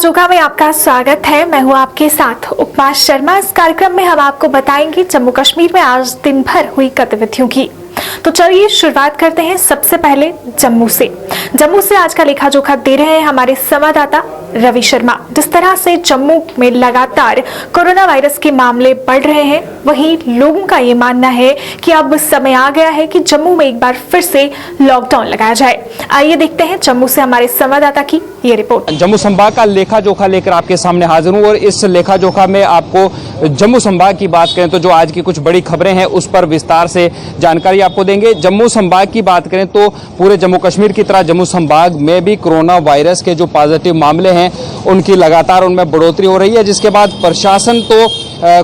जोखा में आपका स्वागत है। मैं हूं आपके साथ उपमा शर्मा। इस कार्यक्रम में हम आपको बताएंगे जम्मू कश्मीर में आज दिन भर हुई गतिविधियों की। तो चलिए शुरुआत करते हैं सबसे पहले जम्मू से आज का लेखा जोखा दे रहे हैं हमारे संवाददाता रवि शर्मा। जिस तरह से जम्मू में लगातार कोरोना वायरस के मामले बढ़ रहे हैं, वहीं लोगों का ये मानना है कि अब समय आ गया है कि जम्मू में एक बार फिर से लॉकडाउन लगाया जाए। आइए देखते हैं जम्मू से हमारे संवाददाता की ये रिपोर्ट। जम्मू संभाग का लेखा जोखा लेकर आपके सामने हाजिर हूं और इस लेखा जोखा में आपको जम्मू संभाग की बात करें तो जो आज की कुछ बड़ी खबरें हैं उस पर विस्तार से जानकारी आपको देंगे। जम्मू संभाग की बात करें तो पूरे जम्मू कश्मीर की तरह जम्मू संभाग में भी कोरोना वायरस के जो पॉजिटिव मामले हैं उनकी लगातार उनमें बढ़ोतरी हो रही है, जिसके बाद प्रशासन तो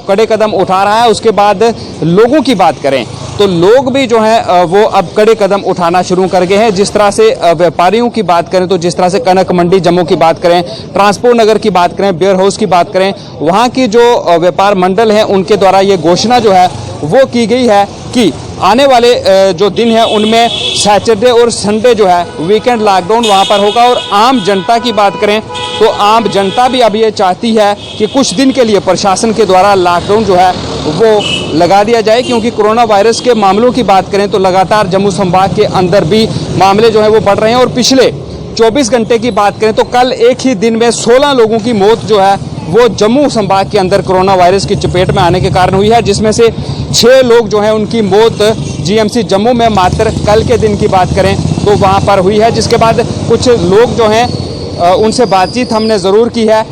कड़े कदम उठा रहा है। उसके बाद लोगों की बात करें तो लोग भी जो हैं वो अब कड़े कदम उठाना शुरू कर गए हैं। जिस तरह से व्यापारियों की बात करें तो जिस तरह से कनक मंडी जम्मू की बात करें, ट्रांसपोर्ट नगर की बात करें, वेयर हाउस की बात करें, वहाँ की जो व्यापार मंडल हैं उनके द्वारा ये घोषणा जो है वो की गई है कि आने वाले जो दिन है उनमें सैटरडे और संडे जो है वीकेंड लॉकडाउन वहाँ पर होगा। और आम जनता की बात करें तो आम जनता भी अब ये चाहती है कि कुछ दिन के लिए प्रशासन के द्वारा लॉकडाउन जो है वो लगा दिया जाए, क्योंकि कोरोना वायरस के मामलों की बात करें तो लगातार जम्मू संभाग के अंदर भी मामले जो है वो बढ़ रहे हैं। और पिछले 24 घंटे की बात करें तो कल एक ही दिन में 16 लोगों की मौत जो है वो जम्मू संभाग के अंदर कोरोना वायरस की चपेट में आने के कारण हुई है, जिसमें से 6 लोग जो हैं उनकी मौत जीएमसी जम्मू में मात्र कल के दिन की बात करें तो वहाँ पर हुई है। जिसके बाद कुछ लोग जो हैं उनसे बातचीत हमने ज़रूर की है,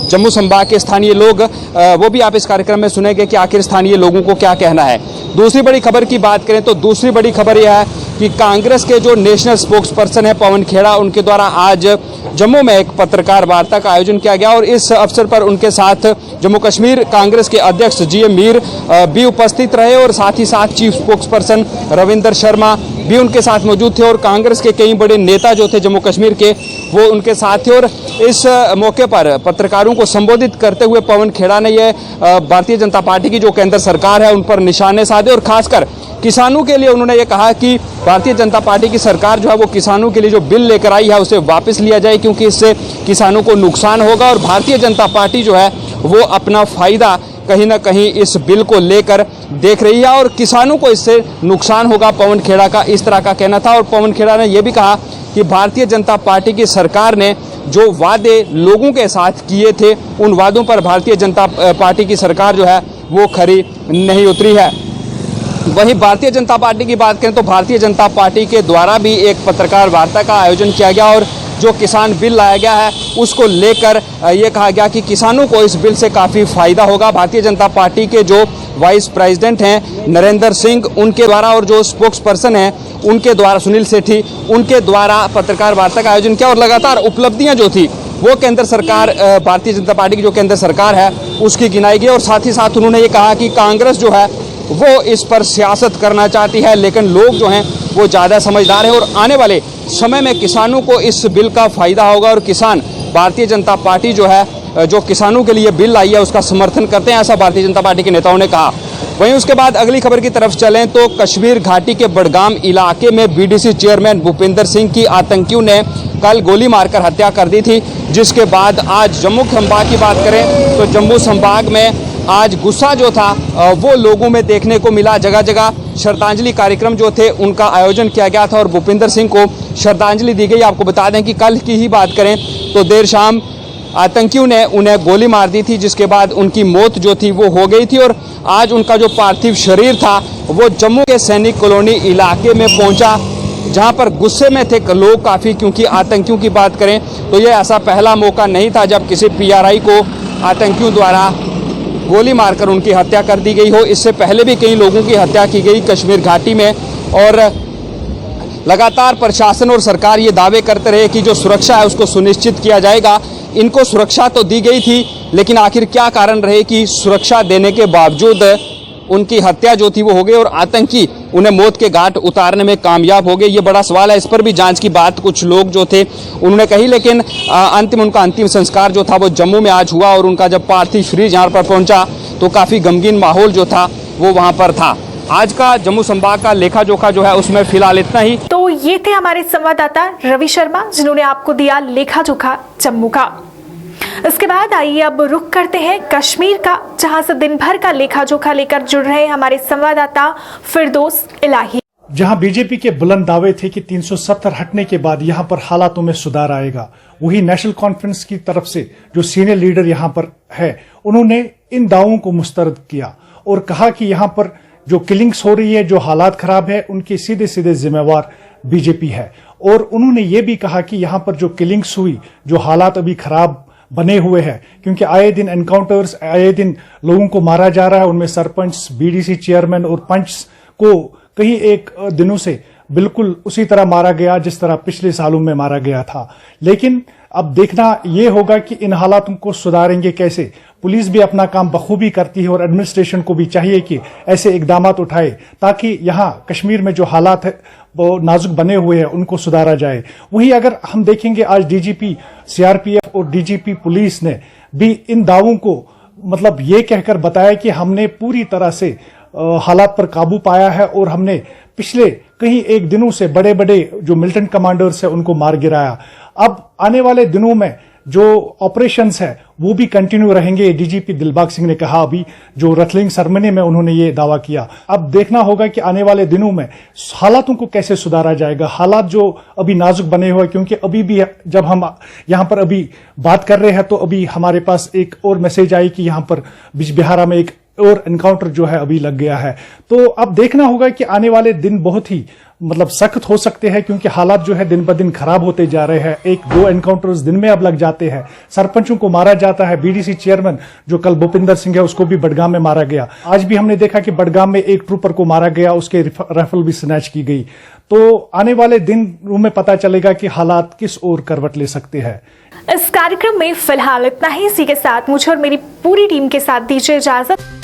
जम्मू संभाग के स्थानीय लोग, वो भी आप इस कार्यक्रम में सुनेंगे कि आखिर स्थानीय लोगों को क्या कहना है। दूसरी बड़ी खबर की बात करें तो दूसरी बड़ी खबर यह है कि कांग्रेस के जो नेशनल स्पोक्स पर्सन है पवन खेड़ा, उनके द्वारा आज जम्मू में एक पत्रकार वार्ता का आयोजन किया गया और इस अवसर पर उनके साथ जम्मू कश्मीर कांग्रेस के अध्यक्ष जीएम मीर भी उपस्थित रहे और साथ ही साथ chief spokes person Ravinder Sharma भी उनके साथ मौजूद थे और कांग्रेस के कई बड़े नेता जो थे जम्मू कश्मीर के वो उनके साथ थे। और इस मौके पर पत्रकारों को संबोधित करते हुए पवन खेड़ा ने ये भारतीय जनता पार्टी की जो केंद्र सरकार है उन पर निशाने साधे और खासकर किसानों के लिए उन्होंने ये कहा कि भारतीय जनता पार्टी की सरकार जो है वो किसानों के लिए जो बिल लेकर आई है उसे वापस लिया जाए, क्योंकि इससे किसानों को नुकसान होगा और भारतीय जनता पार्टी जो है वो अपना फायदा कहीं ना कहीं इस बिल को लेकर देख रही है और किसानों को इससे नुकसान होगा। पवन खेड़ा का इस तरह का कहना था और पवन खेड़ा ने यह भी कहा कि भारतीय जनता पार्टी की सरकार ने जो वादे लोगों के साथ किए थे उन वादों पर भारतीय जनता पार्टी की सरकार जो है वो खरी नहीं उतरी है। वहीं भारतीय जनता पार्टी की बात करें तो भारतीय जनता पार्टी के द्वारा भी एक पत्रकार वार्ता का आयोजन किया गया और जो किसान बिल लाया गया है उसको लेकर ये कहा गया कि किसानों को इस बिल से काफ़ी फ़ायदा होगा। भारतीय जनता पार्टी के जो वाइस प्रेसिडेंट हैं नरेंद्र सिंह, उनके द्वारा और जो स्पोक्स पर्सन हैं उनके द्वारा सुनील सेठी, उनके द्वारा पत्रकार वार्ता का आयोजन किया और लगातार उपलब्धियाँ जो थी वो केंद्र सरकार भारतीय जनता पार्टी की जो केंद्र सरकार है उसकी गिनाई गई। और साथ ही साथ उन्होंने ये कहा कि कांग्रेस जो है वो इस पर सियासत करना चाहती है, लेकिन लोग जो हैं वो ज़्यादा समझदार हैं और आने वाले समय में किसानों को इस बिल का फ़ायदा होगा और किसान भारतीय जनता पार्टी जो है जो किसानों के लिए बिल आई है उसका समर्थन करते हैं, ऐसा भारतीय जनता पार्टी के नेताओं ने कहा। वहीं उसके बाद अगली खबर की तरफ चलें तो कश्मीर घाटी के बडगाम इलाके में बीडीसी चेयरमैन भूपिंदर सिंह की आतंकियों ने कल गोली मारकर हत्या कर दी थी, जिसके बाद आज जम्मू संभाग की बात करें तो जम्मू संभाग में आज गुस्सा जो था वो लोगों में देखने को मिला। जगह जगह श्रद्धांजलि कार्यक्रम जो थे उनका आयोजन किया गया था और भूपिंदर सिंह को श्रद्धांजलि दी गई। आपको बता दें कि कल की ही बात करें तो देर शाम आतंकियों ने उन्हें गोली मार दी थी, जिसके बाद उनकी मौत जो थी वो हो गई थी और आज उनका जो पार्थिव शरीर था वो जम्मू के सैनिक कॉलोनी इलाके में पहुंचा, जहां पर गुस्से में थे लोग काफ़ी, क्योंकि आतंकियों की बात करें तो ये ऐसा पहला मौका नहीं था जब किसी पीआरआई को आतंकियों द्वारा गोली मारकर उनकी हत्या कर दी गई हो। इससे पहले भी कई लोगों की हत्या की गई कश्मीर घाटी में और लगातार प्रशासन और सरकार ये दावे करते रहे कि जो सुरक्षा है उसको सुनिश्चित किया जाएगा। इनको सुरक्षा तो दी गई थी, लेकिन आखिर क्या कारण रहे कि सुरक्षा देने के बावजूद उनकी हत्या जो थी वो हो गई और आतंकी उन्हें मौत के घाट उतारने में कामयाब हो गए, ये बड़ा सवाल है। इस पर भी जांच की बात कुछ लोग जो थे उन्होंने कही, लेकिन उनका अंतिम संस्कार जो था वो जम्मू में आज हुआ और उनका जब पार्थिव शरीर यहाँ पर पहुंचा तो काफ़ी गमगीन माहौल जो था वो वहाँ पर था। आज का जम्मू संभाग का लेखा जोखा जो है उसमें फिलहाल इतना ही। तो ये थे हमारे संवाददाता रवि शर्मा, जिन्होंने आपको दिया लेखा जोखा जम्मू का। इसके बाद आइए अब रुख करते हैं कश्मीर का, जहां से दिन भर का लेखा जोखा लेकर जुड़ रहे हमारे संवाददाता फिरदौस इलाही। जहां बीजेपी के बुलंद दावे थे कि 370 हटने के बाद यहां पर हालातों में सुधार आएगा, वही नेशनल कॉन्फ्रेंस की तरफ से जो सीनियर लीडर यहां पर है, उन्होंने इन दावों को मुस्तरद किया और कहा कि यहां पर जो किलिंग्स हो रही है, जो हालात खराब है, उनके सीधे सीधे जिम्मेवार बीजेपी है। और उन्होंने ये भी कहा कि यहां पर जो किलिंग्स हुई, जो हालात अभी खराब बने हुए हैं, क्योंकि आए दिन एनकाउंटर्स, आए दिन लोगों को मारा जा रहा है, उनमें सरपंच, बीडीसी चेयरमैन और पंच को कई एक दिनों से बिल्कुल उसी तरह मारा गया जिस तरह पिछले सालों में मारा गया था। लेकिन अब देखना यह होगा कि इन हालातों को सुधारेंगे कैसे। पुलिस भी अपना काम बखूबी करती है और एडमिनिस्ट्रेशन को भी चाहिए कि ऐसे इकदाम उठाए ताकि यहाँ कश्मीर में जो हालात है वो नाजुक बने हुए हैं उनको सुधारा जाए। वहीं अगर हम देखेंगे, आज डीजीपी सीआरपीएफ और डीजीपी पुलिस ने भी इन दावों को मतलब ये कहकर बताया कि हमने पूरी तरह से हालात पर काबू पाया है और हमने पिछले कई एक दिनों से बड़े बड़े जो मिलिटेंट कमांडर्स है उनको मार गिराया। अब आने वाले दिनों में जो ऑपरेशंस है वो भी कंटिन्यू रहेंगे। डीजीपी दिलबाग सिंह ने कहा, अभी जो रथलिंग सेरेमनी में उन्होंने ये दावा किया। अब देखना होगा कि आने वाले दिनों में हालातों को कैसे सुधारा जाएगा। हालात जो अभी नाजुक बने हुए, क्योंकि अभी भी जब हम यहाँ पर अभी बात कर रहे हैं तो अभी हमारे पास एक और मैसेज आई कि यहाँ पर बिजबिहारा में एक और एनकाउंटर जो है अभी लग गया है। तो अब देखना होगा कि आने वाले दिन बहुत ही मतलब सख्त हो सकते हैं, क्योंकि हालात जो है दिन ब दिन खराब होते जा रहे हैं। एक दो एनकाउंटर्स दिन में अब लग जाते हैं, सरपंचों को मारा जाता है। बीडीसी चेयरमैन जो कल भूपिंदर सिंह है उसको भी बडगाम में मारा गया। आज भी हमने देखा कि बडगाम में एक ट्रूपर को मारा गया, उसके राइफल भी स्नैच की गई। तो आने वाले दिनों में पता चलेगा कि हालात किस ओर करवट ले सकते हैं। इस कार्यक्रम में फिलहाल इतना ही। इसी के साथ मुझे और मेरी पूरी टीम के साथ दीजिए इजाजत।